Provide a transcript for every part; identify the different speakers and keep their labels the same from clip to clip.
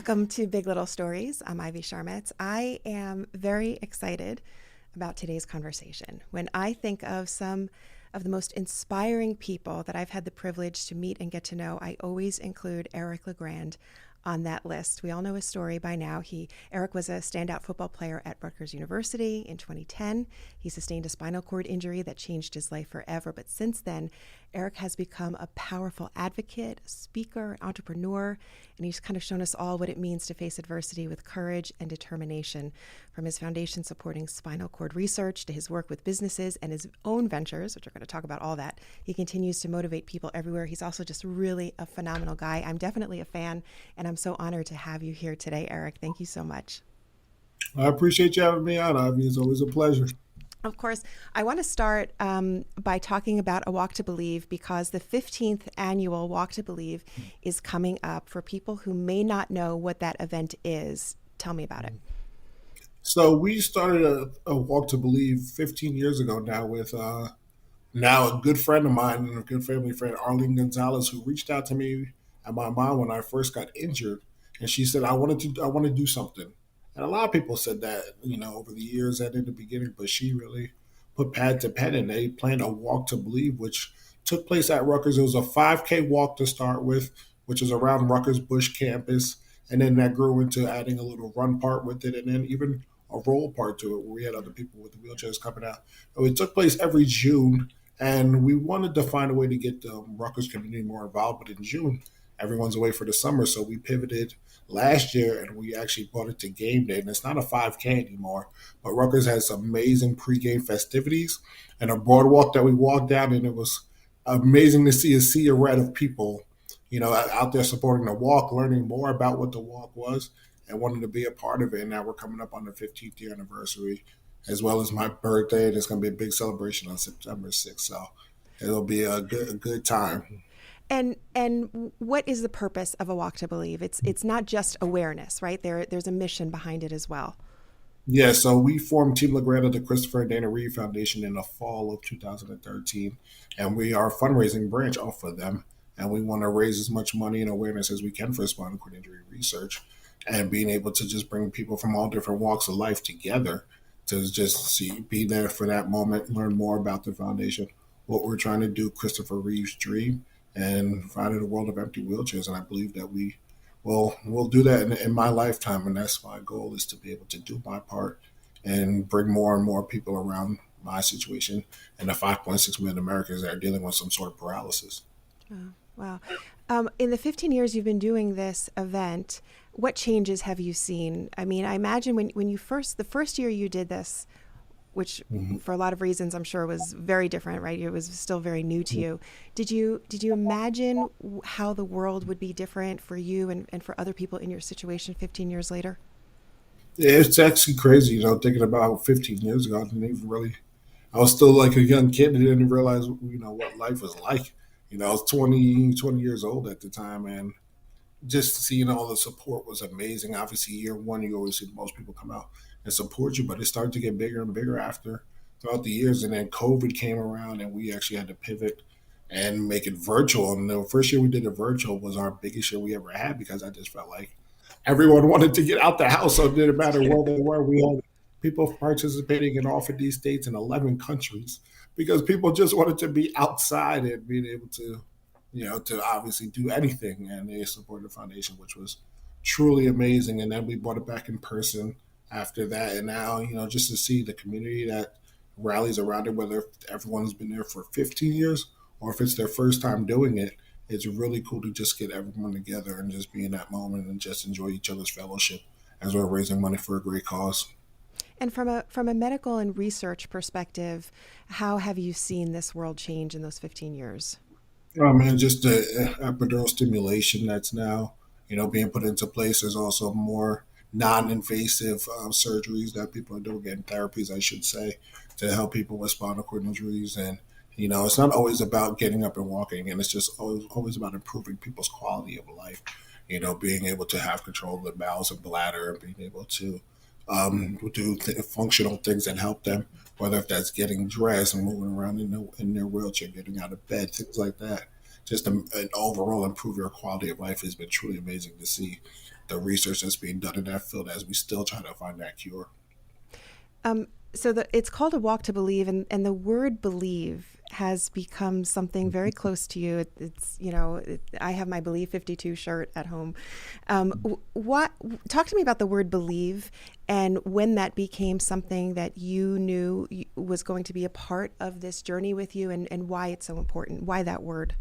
Speaker 1: Welcome to Big Little Stories. I'm Ivy Sharmetz. I am very excited about today's conversation. When I think of some of the most inspiring people that I've had the privilege to meet and get to know, I always include Eric LeGrand on that list. We all know his story by now. Eric was a standout football player at Rutgers University in 2010. He sustained a spinal cord injury that changed his life forever. But since then, Eric has become a powerful advocate, speaker, entrepreneur, and he's kind of shown us all what it means to face adversity with courage and determination. From his foundation supporting spinal cord research to his work with businesses and his own ventures, which we're going to talk about all that, he continues to motivate people everywhere. He's also just really a phenomenal guy. I'm definitely a fan, and I'm so honored to have you here today, Eric. Thank you so much.
Speaker 2: I appreciate you having me on, Ivy. It's always a pleasure.
Speaker 1: Of course, I want to start by talking about A Walk to Believe because the 15th annual Walk to Believe is coming up. For people who may not know what that event is, tell me about it.
Speaker 2: So we started a Walk to Believe 15 years ago now with now a good friend of mine and a good family friend, Arlene Gonzalez, who reached out to me and my mom when I first got injured, and she said, I want to do something." And a lot of people said that, over the years and in the beginning, but she really put pad to pen, and they planned a Walk to Believe, which took place at Rutgers. It was a 5K walk to start with, which is around Rutgers Bush campus, and then that grew into adding a little run part with it, and then even a roll part to it, where we had other people with wheelchairs coming out. And it took place every June, and we wanted to find a way to get the Rutgers community more involved. But in June, everyone's away for the summer, so we pivoted last year and we actually brought it to game day. And it's not a 5K anymore, but Rutgers has amazing pregame festivities and a boardwalk that we walked down, and it was amazing to see a sea of red of people, out there supporting the walk, learning more about what the walk was, and wanting to be a part of it. And now we're coming up on the 15th year anniversary, as well as my birthday, and it's going to be a big celebration on September 6th. So it'll be a good time.
Speaker 1: And what is the purpose of A Walk to Believe? It's not just awareness, right? There's a mission behind it as well.
Speaker 2: Yeah, so we formed Team LeGrand of the Christopher and Dana Reed Foundation in the fall of 2013, and we are a fundraising branch off of them. And we want to raise as much money and awareness as we can for spinal cord injury research, and being able to just bring people from all different walks of life together to just be there for that moment, learn more about the foundation, what we're trying to do, Christopher Reeve's dream, and find a world of empty wheelchairs. And I believe that we'll do that in my lifetime, and that's my goal, is to be able to do my part and bring more and more people around my situation and the 5.6 million Americans that are dealing with some sort of paralysis.
Speaker 1: Oh, wow. In the 15 years you've been doing this event, what changes have you seen? I mean, I imagine when the first year you did this, which
Speaker 2: Mhm.
Speaker 1: for a lot of reasons I'm sure was very different, right? It was still very new to you. Did you imagine how the world would be different for you and for other people in your situation 15 years later?
Speaker 2: Yeah, it's actually crazy, thinking about 15 years ago. I didn't even really, I was still like a young kid and didn't realize, what life was like. I was 20 years old at the time, and just seeing all the support was amazing. Obviously, year one, you always see the most people come out and support you, but it started to get bigger and bigger after throughout the years. And then COVID came around, and we actually had to pivot and make it virtual. And the first year we did it virtual was our biggest year we ever had, because I just felt like everyone wanted to get out the house. So it didn't matter where they were. We had people participating in all 50 states and 11 countries, because people just wanted to be outside and being able to, to obviously do anything. And they supported the foundation, which was truly amazing. And then we brought it back in person after that. And now, just to see the community that rallies around it, whether everyone's been there for 15 years or if it's their first time doing it, it's really cool to just get everyone together and just be in that moment and just enjoy each other's fellowship as we're raising money for a great cause.
Speaker 1: And from a medical and research perspective, how have you seen this world change in those 15 years?
Speaker 2: Oh man, just the epidural stimulation that's now, being put into place. There's also more non-invasive surgeries that people are doing, and therapies, I should say, to help people with spinal cord injuries. And it's not always about getting up and walking, and it's just always about improving people's quality of life. Being able to have control of the bowels and bladder, and being able to do functional things that help them, whether if that's getting dressed and moving around in their wheelchair, getting out of bed, things like that. Just an overall improve your quality of life has been truly amazing to see. the research that's being done in that field as we still try to find that cure.
Speaker 1: It's called A Walk to Believe, and the word believe has become something very close to you. I have my Believe 52 shirt at home. What Talk to me about the word believe and when that became something that you knew was going to be a part of this journey with you, and why it's so important. Why that word?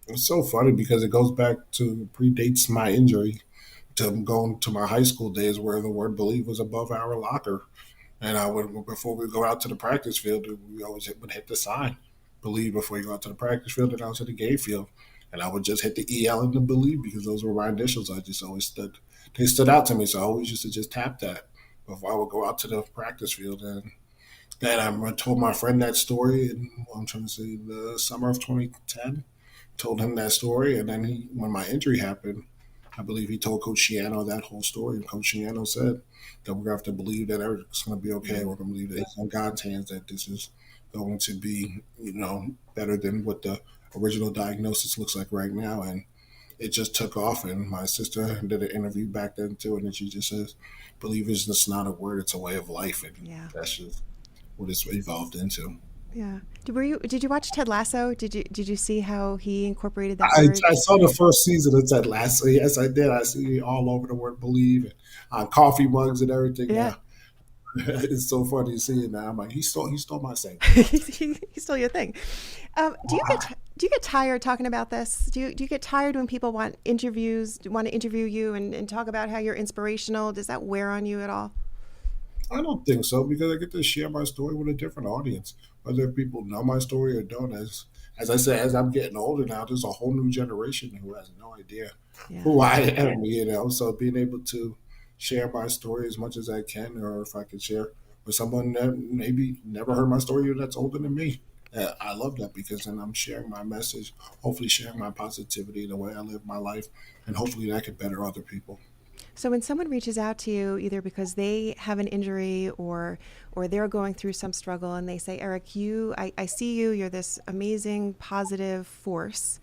Speaker 2: It's so funny because it goes back to predates my injury to going to my high school days where the word believe was above our locker. And I would, before we go out to the practice field, we always would hit the sign, believe before you go out to the practice field and out to the game field. And I would just hit the EL and the believe because those were my initials. I just always they stood out to me. So I always used to just tap that before I would go out to the practice field. And then I told my friend that story in, I'm trying to say, the summer of 2010. Told him that story. And then when my injury happened, I believe he told Coach Shiano that whole story. And Coach Shiano said that we're going to have to believe that everything's going to be okay. We're going to believe that it's in God's hands, that this is going to be, better than what the original diagnosis looks like right now. And it just took off. And my sister did an interview back then too. And then she just says, believe is just not a word, it's a way of life. And
Speaker 1: Yeah.
Speaker 2: that's just what it's evolved into.
Speaker 1: Yeah. Did you watch Ted Lasso? Did you see how he incorporated that
Speaker 2: I,
Speaker 1: word?
Speaker 2: I saw the first season of Ted Lasso. Yes, I did. I see it all over the word believe and on coffee mugs and everything.
Speaker 1: Yeah.
Speaker 2: Yeah, it's so funny to see it now. I'm like, he stole my segment.
Speaker 1: He stole your thing. Do you get tired talking about this? Do you get tired when people want to interview you and talk about how you're inspirational? Does that wear on you at all?
Speaker 2: I don't think so because I get to share my story with a different audience, whether people know my story or don't. As I said, as I'm getting older now, there's a whole new generation who has no idea
Speaker 1: Yeah.
Speaker 2: who I am. So being able to share my story as much as I can, or if I can share with someone that maybe never heard my story or that's older than me. I love that because then I'm sharing my message, hopefully sharing my positivity, the way I live my life, and hopefully that could better other people.
Speaker 1: So when someone reaches out to you, either because they have an injury or they're going through some struggle, and they say, Eric, I see you. You're this amazing, positive force.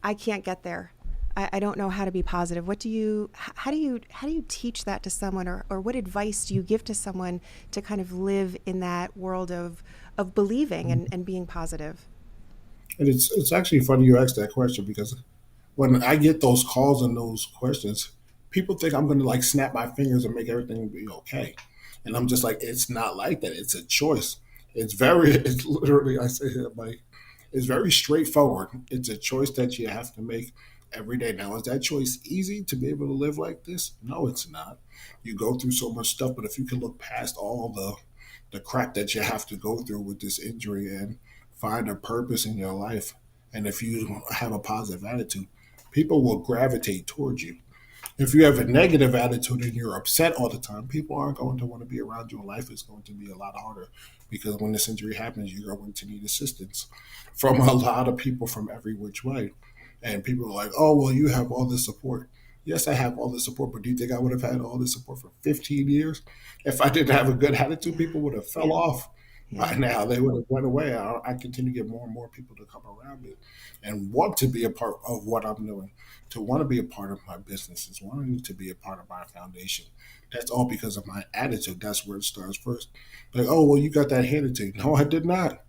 Speaker 1: I can't get there. I don't know how to be positive. How do you teach that to someone, or what advice do you give to someone to kind of live in that world of believing and being positive?
Speaker 2: And it's actually funny you asked that question because when I get those calls and those questions, people think I'm going to like snap my fingers and make everything be okay. And I'm just like, it's not like that. It's a choice. It's literally, I say it like, it's very straightforward. It's a choice that you have to make every day. Now, is that choice easy to be able to live like this? No, it's not. You go through so much stuff, but if you can look past all the crap that you have to go through with this injury and find a purpose in your life, and if you have a positive attitude, people will gravitate towards you. If you have a negative attitude and you're upset all the time, people aren't going to want to be around you, and life is going to be a lot harder because when this injury happens, you're going to need assistance from a lot of people from every which way. And people are like, oh, well, you have all this support. Yes, I have all this support, but do you think I would have had all this support for 15 years? If I didn't have a good attitude,
Speaker 1: Yeah.
Speaker 2: people would have fell off
Speaker 1: Yeah.
Speaker 2: by now. They would have went away. I continue to get more and more people to come around me and want to be a part of what I'm doing, to want to be a part of my businesses, wanting to be a part of my foundation. That's all because of my attitude. That's where it starts first. Like, oh, well, you got that handed to you. No, I did not.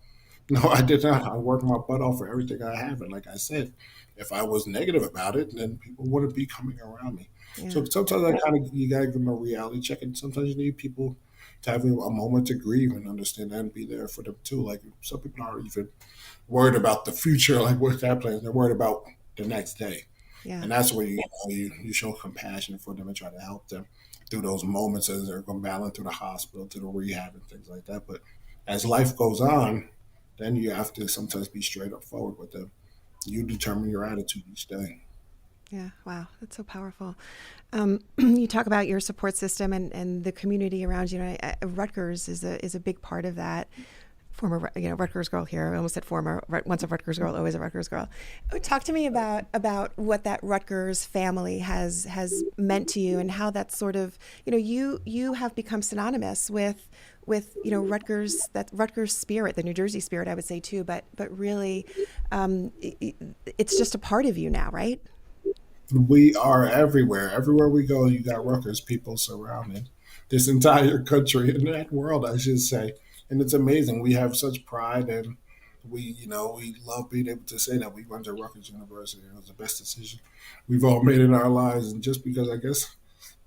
Speaker 2: No, I did not. I worked my butt off for everything I have. And like I said, if I was negative about it, then people wouldn't be coming around me.
Speaker 1: Yeah.
Speaker 2: So sometimes I kind of, you got to give them a reality check. And sometimes you need people to have a moment to grieve and understand that and be there for them too. Like some people aren't even worried about the future, like what's that plan. They're worried about the next day.
Speaker 1: Yeah.
Speaker 2: And that's where you show compassion for them and try to help them through those moments as they're going battling through the hospital, to the rehab and things like that. But as life goes on, then you have to sometimes be straight up forward with them. You determine your attitude each day.
Speaker 1: Yeah, wow, that's so powerful. You talk about your support system and the community around you. Rutgers is a big part of that. Former, Rutgers girl here. I almost said former. Once a Rutgers girl, always a Rutgers girl. Talk to me about what that Rutgers family has meant to you, and how that's sort of, you have become synonymous with Rutgers, that Rutgers spirit, the New Jersey spirit, I would say too. But really, it's just a part of you now, right?
Speaker 2: We are everywhere. Everywhere we go, you got Rutgers people surrounding this entire country and that world, I should say. And it's amazing. We have such pride, and we love being able to say that we went to Rutgers University. It was the best decision we've all made in our lives. And just because I guess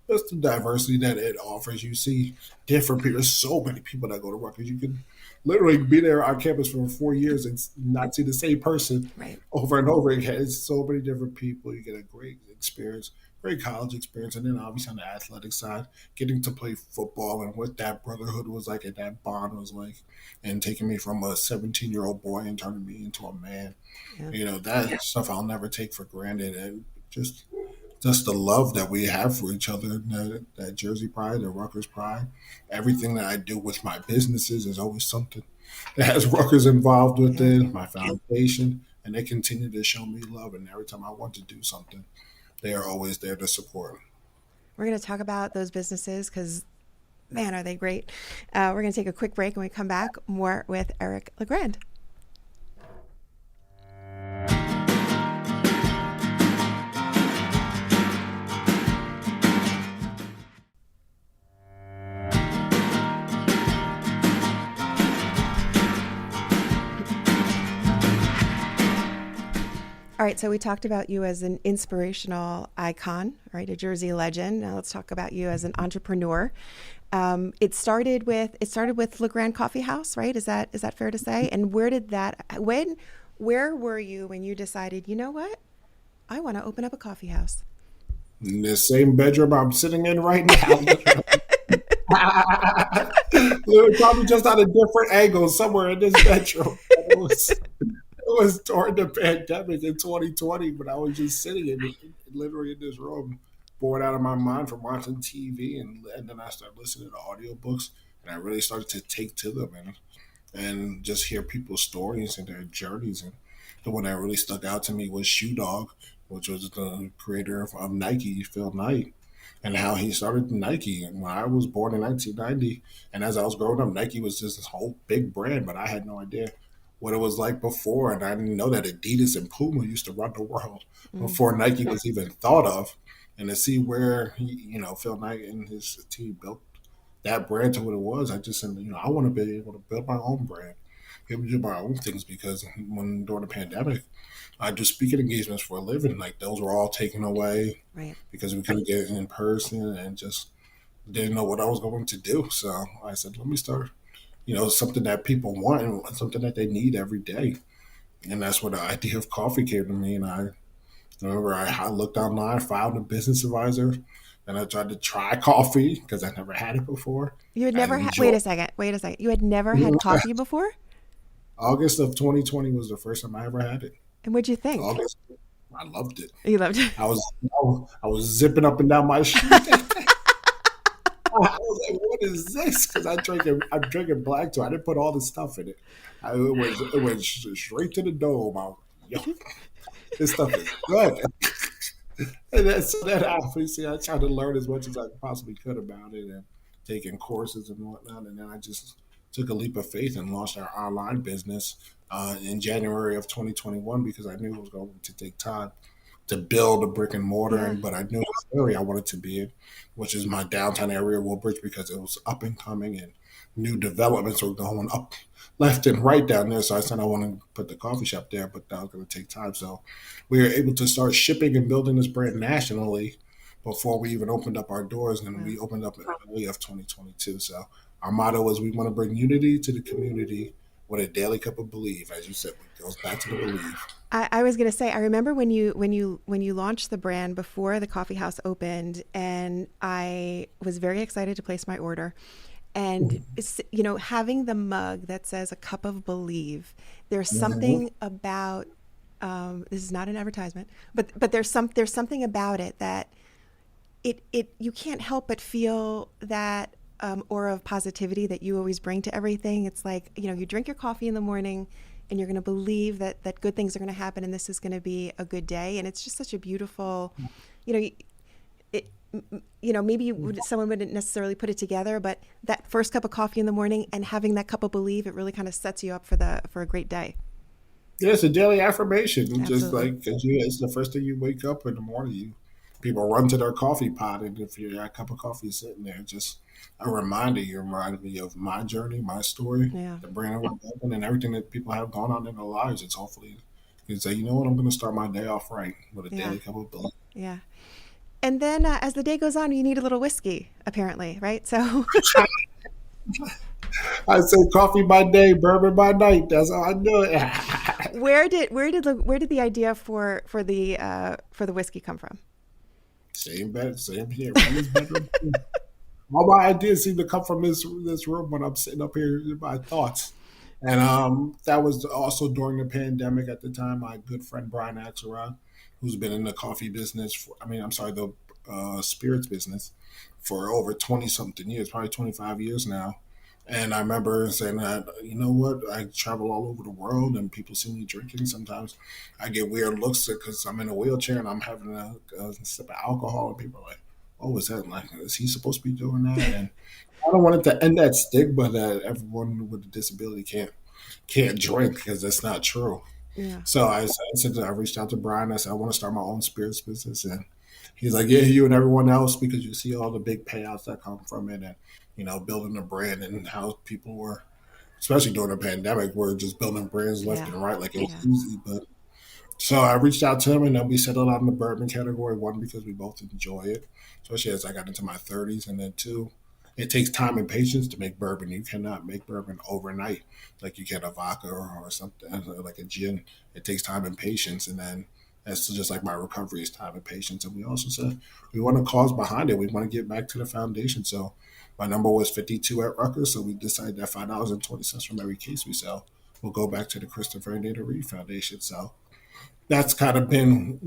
Speaker 2: just the diversity that it offers. You see different people. There's so many people that go to Rutgers. You can literally be there on campus for 4 years and not see the same person
Speaker 1: Right.
Speaker 2: over and over again. It's so many different people. You get a great experience, great college experience, and then obviously on the athletic side, getting to play football and what that brotherhood was like and that bond was like, and taking me from a 17-year-old boy and turning me into a man.
Speaker 1: Yeah.
Speaker 2: That stuff I'll never take for granted, and just the love that we have for each other, that Jersey pride, the Rutgers pride. Everything that I do with my businesses is always something that has Rutgers involved with
Speaker 1: Yeah.
Speaker 2: it, my foundation, and they continue to show me love. And every time I want to do something, they are always there to support.
Speaker 1: We're going to talk about those businesses because, man, are they great. We're going to take a quick break and we come back more with Eric LeGrand. All right, so we talked about you as an inspirational icon, right? A Jersey legend. Now let's talk about you as an entrepreneur. It started with LeGrand Coffee House, right? Is that fair to say? And where were you when you decided, you know what? I want to open up a coffee house.
Speaker 2: In the same bedroom I'm sitting in right now, literally probably just at a different angle somewhere in this bedroom. It was during the pandemic in 2020, but I was just sitting literally in this room, bored out of my mind from watching TV, and then I started listening to audiobooks, and I really started to take to them and just hear people's stories and their journeys. And the one that really stuck out to me was Shoe Dog, which was the creator of Nike, Phil Knight, and how he started Nike. And when I was born in 1990, and as I was growing up, Nike was just this whole big brand, but I had no idea what it was like before. And I didn't know that Adidas and Puma used to run the world
Speaker 1: Mm,
Speaker 2: before Nike was even thought of. And to see where Phil Knight and his team built that brand to what it was, I just said, I want to be able to build my own brand, be able to do my own things, because when during the pandemic, I do speaking engagements for a living. Like those were all taken away
Speaker 1: right.
Speaker 2: because we couldn't get in person and just didn't know what I was going to do. So I said, let me start, something that people want and something that they need every day. And that's where the idea of coffee came to me. And I remember I looked online, found a business advisor, and I tried to try coffee because I never had it before.
Speaker 1: You had
Speaker 2: I
Speaker 1: never had,
Speaker 2: enjoyed
Speaker 1: wait a second. You had never had coffee before?
Speaker 2: August of 2020 was the first time I ever had it.
Speaker 1: And what'd you think?
Speaker 2: August, I loved it.
Speaker 1: You loved it.
Speaker 2: I was zipping up and down my street. I was like, "What is this?" Because I'm drinking black too. I didn't put all the stuff in it. It went straight to the dome. Yo, this stuff is good. And so that obviously I tried to learn as much as I possibly could about it, and taking courses and whatnot. And then I just took a leap of faith and launched our online business in January of 2021, because I knew it was going to take time to build a brick and mortar,
Speaker 1: Yeah.
Speaker 2: but I knew the area I wanted to be in, which is my downtown area, Woodbridge, because it was up and coming and new developments were going up left and right down there. So I said I want to put the coffee shop there, but that was going to take time. So we were able to start shipping and building this brand nationally before we even opened up our doors, and
Speaker 1: Wow.
Speaker 2: we opened up in May of 2022. So our motto is we want to bring unity to the community with a daily cup of belief. As you said, it goes back to the belief.
Speaker 1: I was gonna say, I remember when you launched the brand before the coffee house opened, and I was very excited to place my order. And having the mug that says "a cup of believe," there's
Speaker 2: Mhm.
Speaker 1: something about this is not an advertisement, but there's something about it that it you can't help but feel that aura of positivity that you always bring to everything. It's like, you drink your coffee in the morning and you're going to believe that good things are going to happen and this is going to be a good day. And it's just such a beautiful, you know, it, maybe someone wouldn't necessarily put it together, but that first cup of coffee in the morning and having that cup of believe, it really kind of sets you up for a great day.
Speaker 2: Yeah, it's a daily affirmation. It's just
Speaker 1: Absolutely.
Speaker 2: like, 'cause it's the first thing you wake up in the morning. People run to their coffee pot, and if your that cup of coffee is sitting there, just a reminder. You remind me of my journey, my story,
Speaker 1: Yeah.
Speaker 2: the brand we're building, and everything that people have going on in their lives. It's hopefully you say, you know what, I'm going to start my day off right with a
Speaker 1: Yeah.
Speaker 2: daily cup of belief.
Speaker 1: Yeah. And then as the day goes on, you need a little whiskey, apparently, right? So
Speaker 2: I say coffee by day, bourbon by night. That's how I do it.
Speaker 1: where did the idea for the whiskey come from?
Speaker 2: Same bed, same here, from his bedroom. All my ideas seem to come from this room when I'm sitting up here in my thoughts. And that was also during the pandemic at the time. My good friend Brian Axelrod, who's been in the coffee business, I'm sorry, the spirits business for over 20 something years, probably 25 years now. And I remember saying that, you know what, I travel all over the world and people see me drinking. Sometimes I get weird looks because I'm in a wheelchair and I'm having a sip of alcohol, and people are like, oh, is that like, is he supposed to be doing that? And I don't want it to end that stigma that everyone with a disability can't drink, because that's not true.
Speaker 1: Yeah.
Speaker 2: So I reached out to Brian. I said, I want to start my own spirits business. And he's like, yeah, you and everyone else, because you see all the big payouts that come from it, and, building a brand, and how people were, especially during the pandemic, were just building brands left
Speaker 1: Yeah.
Speaker 2: and right like it was
Speaker 1: Yeah.
Speaker 2: easy. But so I reached out to him, and then we settled on the bourbon category. One, because we both enjoy it, especially as I got into my 30s, and then two, it takes time and patience to make bourbon. You cannot make bourbon overnight like you can a vodka or something like a gin. It takes time and patience, and then that's just like my recovery is time and patience. And we also said we want a cause behind it. We want to get back to the foundation. So my number was 52 at Rutgers, so we decided that $5.20 from every case we sell will go back to the Christopher and Dana Reed Foundation. So that's kind of been,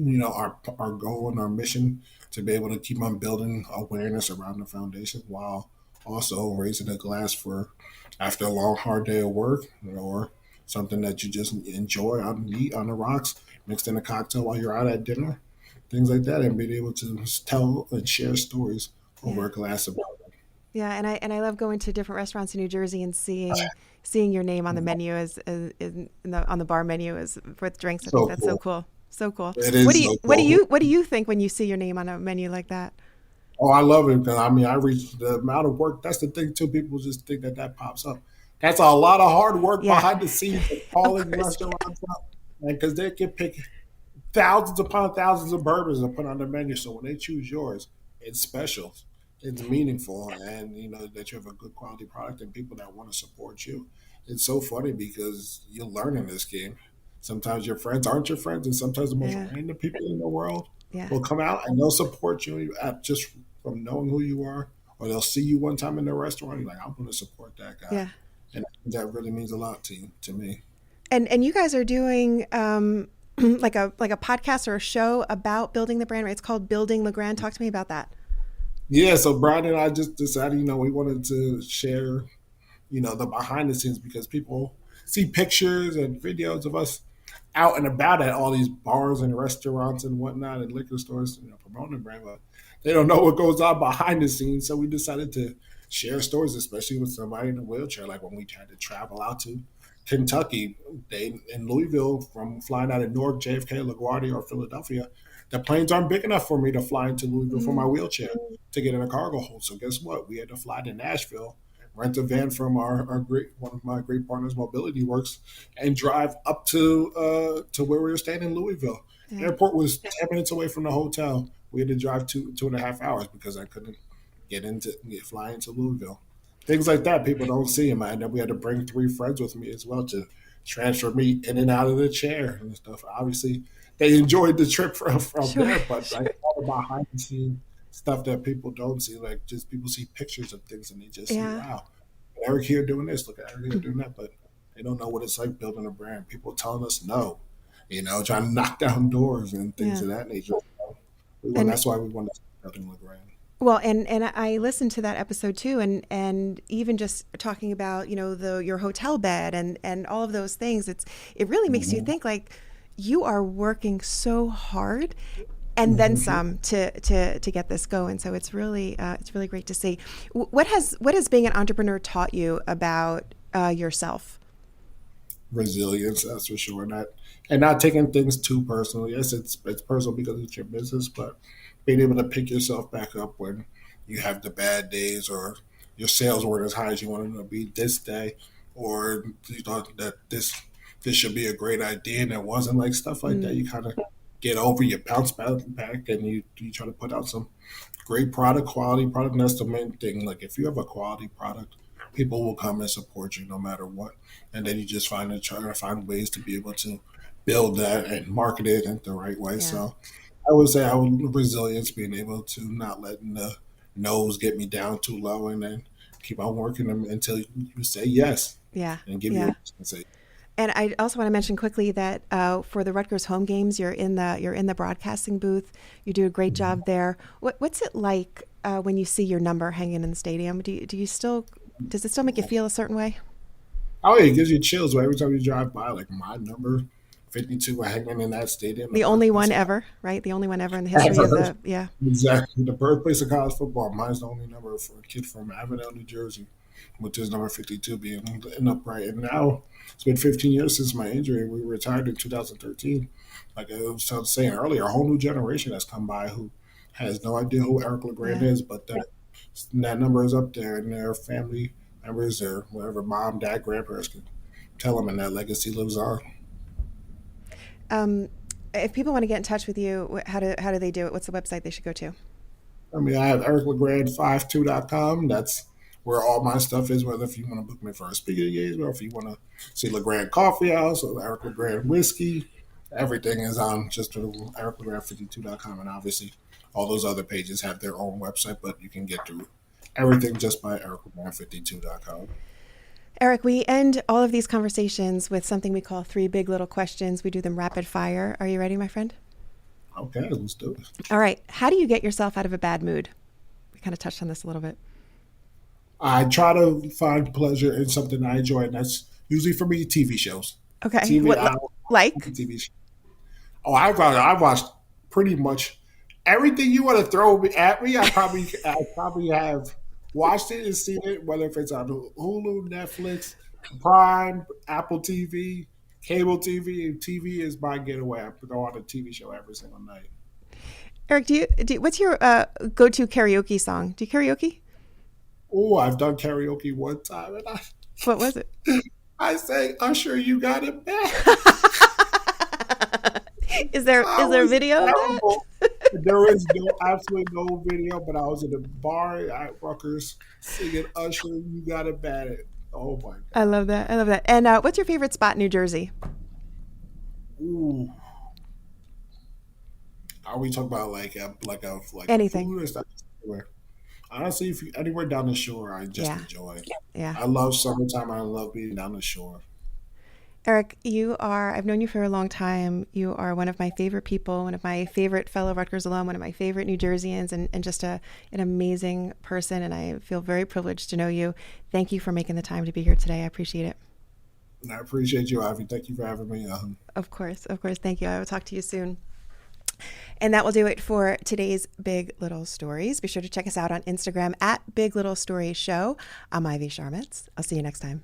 Speaker 2: our goal and our mission, to be able to keep on building awareness around the foundation while also raising a glass for after a long hard day of work, or something that you just enjoy out and eat on the rocks, mixed in a cocktail while you're out at dinner, things like that, and being able to tell and share stories over
Speaker 1: Yeah.
Speaker 2: a glass of
Speaker 1: Yeah, and I love going to different restaurants in New Jersey and seeing your name on the menu on the bar menu as with drinks. I think
Speaker 2: so
Speaker 1: that's so
Speaker 2: cool.
Speaker 1: cool. So cool.
Speaker 2: It
Speaker 1: What do
Speaker 2: is
Speaker 1: you
Speaker 2: so
Speaker 1: what do
Speaker 2: cool.
Speaker 1: you what do you think when you see your name on a menu like that?
Speaker 2: Oh, I love it, because I mean, I reach the amount of work. That's the thing too. People just think that pops up. That's a lot of hard work
Speaker 1: Yeah.
Speaker 2: behind the scenes of
Speaker 1: Of
Speaker 2: calling
Speaker 1: course.
Speaker 2: restaurants up, and because they can pick thousands upon thousands of bourbons to put on their menu. So when they choose yours, it's special, it's meaningful, and you know that you have a good quality product and people that want to support you. It's so funny because you learn in this game. Sometimes your friends aren't your friends, and sometimes the most
Speaker 1: Yeah.
Speaker 2: random people in the world
Speaker 1: Yeah.
Speaker 2: will come out and they'll support you at just from knowing who you are, or they'll see you one time in the restaurant. You're like, I'm going to support that guy,
Speaker 1: Yeah.
Speaker 2: and that really means a lot to you, to me.
Speaker 1: And you guys are doing like a podcast or a show about building the brand, right? It's called Building LeGrand. Talk to me about that.
Speaker 2: Yeah, so Brian and I just decided, we wanted to share, the behind the scenes, because people see pictures and videos of us out and about at all these bars and restaurants and whatnot and liquor stores, promoting the brand, but they don't know what goes on behind the scenes. So we decided to share stories, especially with somebody in a wheelchair. Like when we had to travel out to Kentucky, they in Louisville, from flying out of Newark, JFK, LaGuardia, or Philadelphia, the planes aren't big enough for me to fly into Louisville for my
Speaker 1: Mm.
Speaker 2: wheelchair to get in a cargo hold. So guess what? We had to fly to Nashville, rent a van from our great one of my great partners, Mobility Works, and drive up to where we were staying in Louisville.
Speaker 1: Yeah.
Speaker 2: Airport was 10 minutes away from the hotel. We had to drive 2.5 hours because I couldn't fly into Louisville. Things like that people don't see, man. And then we had to bring 3 friends with me as well to transfer me in and out of the chair and stuff. Obviously, they enjoyed the trip from
Speaker 1: Sure.
Speaker 2: there, but
Speaker 1: Sure.
Speaker 2: like all the behind the scenes stuff that people don't see, like just people see pictures of things and they just see,
Speaker 1: Yeah.
Speaker 2: wow, Eric here doing this, look at Eric here doing that, but they don't know what it's like building a brand. People telling us no, trying to knock down doors and things
Speaker 1: Yeah.
Speaker 2: of that nature. So
Speaker 1: And
Speaker 2: that's why we want to building LeGrand.
Speaker 1: well, and I listened to that episode too, and even just talking about your hotel bed and all of those things. It really makes you
Speaker 2: Mm-hmm.
Speaker 1: think like you are working so hard and then
Speaker 2: Mm-hmm.
Speaker 1: some to get this going. So it's really great to see. What has being an entrepreneur taught you about yourself?
Speaker 2: resilience, that's for sure. And not taking things too personally. Yes, it's personal because it's your business, but being able to pick yourself back up when you have the bad days or your sales weren't as high as you wanted them to be this day, or you thought that this should be a great idea and it wasn't, like stuff like that.
Speaker 1: Mm,
Speaker 2: You kind of get over, you bounce back, and you try to put out some great product, quality product. And that's the main thing. Like if you have a quality product, people will come and support you no matter what. And then you just try to find ways to be able to build that and market it in the right way.
Speaker 1: yeah.
Speaker 2: So I would say I would resilience, being able to not letting the no's get me down too low, and then keep on working them until you say yes
Speaker 1: Yeah.
Speaker 2: and give you
Speaker 1: Yeah.
Speaker 2: a say.
Speaker 1: And I also want to mention quickly that for the Rutgers home games, you're in the broadcasting booth. You do a great job there. What's it like when you see your number hanging in the stadium? Do you still does it still make you feel a certain way?
Speaker 2: Oh, yeah, it gives you chills. Every time you drive by, like my number 52 hanging in that stadium, the
Speaker 1: The only
Speaker 2: birthplace
Speaker 1: one
Speaker 2: of
Speaker 1: ever, right? The only one ever in the history of
Speaker 2: ever.
Speaker 1: the yeah.
Speaker 2: Exactly. The birthplace of college football. Mine's the only number for a kid from Avondale, New Jersey, with his number 52 being an upright. And now it's been 15 years since my injury. We retired in 2013. Like I was saying earlier, a whole new generation has come by who has no idea who Eric LeGrand
Speaker 1: Yeah.
Speaker 2: is, but that number is up there, and their family members or whatever, mom, dad, grandparents can tell them, and that legacy lives on.
Speaker 1: Um, if people want to get in touch with you, how do they do it? What's the website they should go to?
Speaker 2: I mean, I have ericlegrand52.com. That's where all my stuff is, whether if you want to book me for a speaking engagement or if you want to see LeGrand Coffee House or Eric LeGrand Whiskey, everything is on just ericlegrand52.com. And obviously, all those other pages have their own website, but you can get to everything just by ericlegrand52.com.
Speaker 1: Eric, we end all of these conversations with something we call three big little questions. We do them rapid fire. Are you ready, my friend?
Speaker 2: Okay, let's do it.
Speaker 1: All right. How do you get yourself out of a bad mood? We kind of touched on this a little bit.
Speaker 2: I try to find pleasure in something I enjoy, and that's usually for me TV shows.
Speaker 1: Okay.
Speaker 2: TV, I
Speaker 1: Like?
Speaker 2: TV shows. Oh, I've watched pretty much everything you want to throw at me. I probably have watched it and seen it, whether if it's on Hulu, Netflix, Prime, Apple TV, cable TV. TV is my getaway. I throw on a TV show every single night.
Speaker 1: Eric, what's your go-to karaoke song? Do you karaoke?
Speaker 2: Oh, I've done karaoke one time, and
Speaker 1: What was it?
Speaker 2: I say, Usher, you got it bad.
Speaker 1: Is
Speaker 2: I
Speaker 1: there a
Speaker 2: was
Speaker 1: video of that?
Speaker 2: terrible. There is absolutely no video, but I was in a bar at Rutgers singing Usher, you got it bad. Oh my
Speaker 1: I
Speaker 2: God.
Speaker 1: love that. I love that. And what's your favorite spot in New Jersey?
Speaker 2: Ooh. Are we talking about like
Speaker 1: Anything.
Speaker 2: food or stuff? Honestly, if you anywhere down the shore, I just
Speaker 1: Yeah.
Speaker 2: enjoy it.
Speaker 1: Yeah.
Speaker 2: I love summertime. I love being down the shore.
Speaker 1: Eric, I've known you for a long time. You are one of my favorite people, one of my favorite fellow Rutgers alum, one of my favorite New Jerseyans, and just an amazing person. And I feel very privileged to know you. Thank you for making the time to be here today. I appreciate it.
Speaker 2: And I appreciate you, Ivy. Thank you for having me.
Speaker 1: Of course. Of course. Thank you. I will talk to you soon. And that will do it for today's Big Little Stories. Be sure to check us out on Instagram at Big Little Stories Show. I'm Ivy Sharmitz. I'll see you next time.